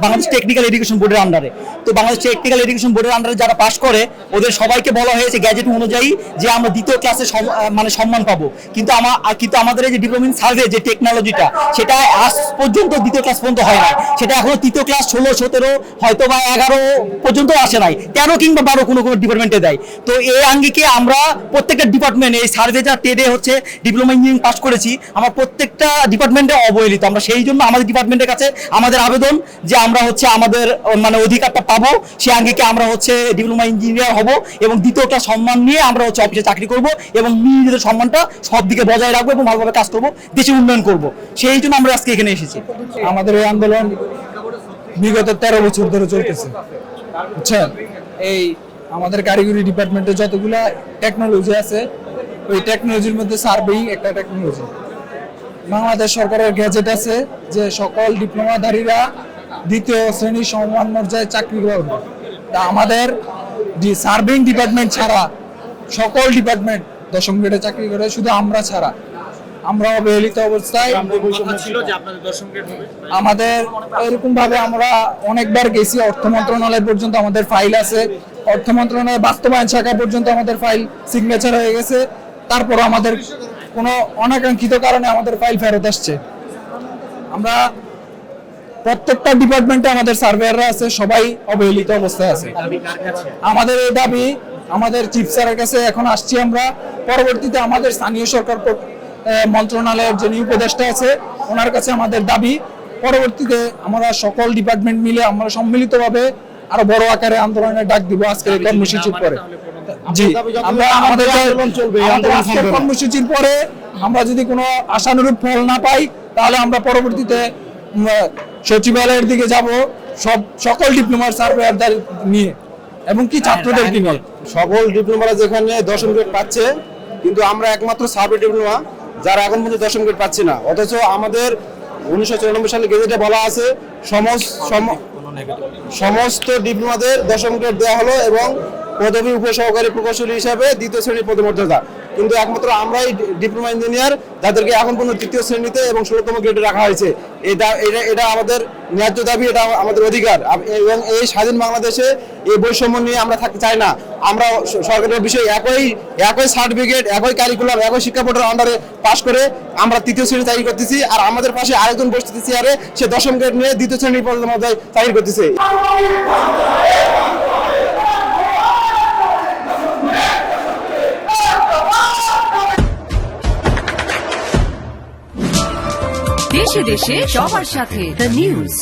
Bangladesh technical education বোর্ডের আন্ডারে। তো বাংলাদেশ টেকনিক্যাল এডুকেশন বোর্ডের আন্ডারে যারা পাশ করে ওদের সবাইকে বলা হয়েছে গ্যাজেট অনুযায়ী যে আমরা দ্বিতীয় ক্লাসে মানে সম্মান পাবো, কিন্তু আমাদের এই যে ডিপ্লোমা ইন সার্ভে যে টেকনোলজিটা সেটা আজ পর্যন্ত দ্বিতীয় ক্লাস পর্যন্ত হয় নাই, সেটা এখনো তৃতীয় ক্লাস 16, 17 হয়তো বা 11 পর্যন্ত আসে নাই, 13 কিংবা 12 কোনো ডিপার্টমেন্টে দেয়। তো এই আঙ্গিকে আমরা প্রত্যেকটা ডিপার্টমেন্ট এই সার্ভে যা টেডে হচ্ছে ডিপ্লোমা ইঞ্জিনিয়ারিং পাস করেছি, আমরা প্রত্যেকটা ডিপার্টমেন্টে অবহেলিত। আমরা সেই জন্য আমাদের ডিপার্টমেন্টের কাছে আমাদের আবেদন যে আমরা হচ্ছে আমাদের মানে অধিকারটা পাবো, সেই আঙ্গিকে আমরা হচ্ছে ডিপ্লোমা ইঞ্জিনিয়ার হব এবং দ্বিতীয় ক্লাস সম্মান নিয়ে আমরা হচ্ছে অফিসে চাকরি করব এবং নিজেদের সম্মানটা সব দিকে বজায় রাখবো এবং ভালোভাবে কাজ করব, দেশের উন্নয়ন করব। সেই জন্য আমরা আজকে এখানে এসেছি। আমাদের এই আন্দোলন বিগত 13 বছর ধরে চলতেছে, বুঝছেন। এই আমাদের কারিগরি ডিপার্টমেন্টে যতগুলা টেকনোলজি আছে ওই টেকনোলজির মধ্যে সার্ভেইং একটা টেকনোলজি। বাংলাদেশ সরকারের গ্যাজেট আছে যে সকল ডিপ্লোমাধারীরা দ্বিতীয় শ্রেণীর সম্মান মর্যাদায় চাকরি করবে। তা আমাদের সার্ভেইং ডিপার্টমেন্ট ছাড়া সকল ডিপার্টমেন্ট 10ম গ্রেডে চাকরি করে, শুধু আমরা ছাড়া। আমরা অবহেলিত অবস্থায় আমাদের এরকম ভাবে আমরা অনেকবার গেছি, অর্থ মন্ত্রণালয় পর্যন্ত আমাদের ফাইল আছে, অর্থ মন্ত্রণালয় বাস্তবায়ন শাখা পর্যন্ত আমাদের ফাইল সিগনেচার হয়ে গেছে, তারপর আমাদের কোনো অনাকাঙ্ক্ষিত কারণে আমাদের ফাইল ফেরত আসছে। আমরা প্রত্যেকটা ডিপার্টমেন্টে আমাদের সার্ভেয়াররা আছে, সবাই অবহেলিত অবস্থায় আছে। আমাদের এই দাবি আমাদের চিফ স্যারের কাছে এখন আসছি আমরা, পরবর্তীতে আমাদের স্থানীয় সরকার মন্ত্রণালয়ের যিনি উপদেষ্টা আছে ওনার কাছে আমাদের দাবি, পরবর্তীতে আমরা সকল ডিপার্টমেন্ট মিলে আমরা সম্মিলিতভাবে আরো বড় আকারে আন্দোলনের ডাক দিব আজকের এই কর্মসূচির পরে। জি, আমরা আমাদের আজকের কর্মসূচির পরে আমরা যদি কোনো আশানুরূপ ফল না পাই তাহলে আমরা পরবর্তীতে সচিবালয়ের দিকে যাব সকল ডিপ্লোমার সার্ভেয়ারদের নিয়ে এবং কি ছাত্রদেরকে নিয়ে। সকল ডিপ্লোমারা যেখানে 10ম গ্রেড পাচ্ছে, কিন্তু আমরা একমাত্র সার্ভে ডিপ্লোমা যারা এখন পর্যন্ত 10ম গ্রেড পাচ্ছি না। অথচ আমাদের 1994 সালে গেজেটে বলা আছে সমস্ত ডিপ্লোমাদের 10ম গ্রেড দেওয়া হলো এবং পদবী উপসহকারী প্রকৌশলী হিসাবে 2য় শ্রেণীর পদমর্যাদা, কিন্তু একমাত্র আমরাই ডিপ্লোমা ইঞ্জিনিয়ার যাদেরকে এখন পর্যন্ত 3য় শ্রেণীতে এবং 16তম গ্রেডে রাখা হয়েছে। এটা আমাদের ন্যায্য দাবি, এটা আমাদের অধিকার এবং এই স্বাধীন বাংলাদেশে এই বৈষম্য নিয়ে আমরা থাকতে চাই না। আমরা সরকারের বিষয়ে একই সার্টিফিকেট, একই কারিকুলাম, একই শিক্ষা বোর্ডের আন্ডারে পাশ করে আমরা 3য় শ্রেণী চাকরি করতেছি, আর আমাদের পাশে আরেকজন বসতেছে চেয়ারে, সে 10ম গ্রেড নিয়ে 2য় শ্রেণীর পদমর্যাদায় চাকরি করতেছে। দেশে দেশে সবার সাথে দ্য নিউজ।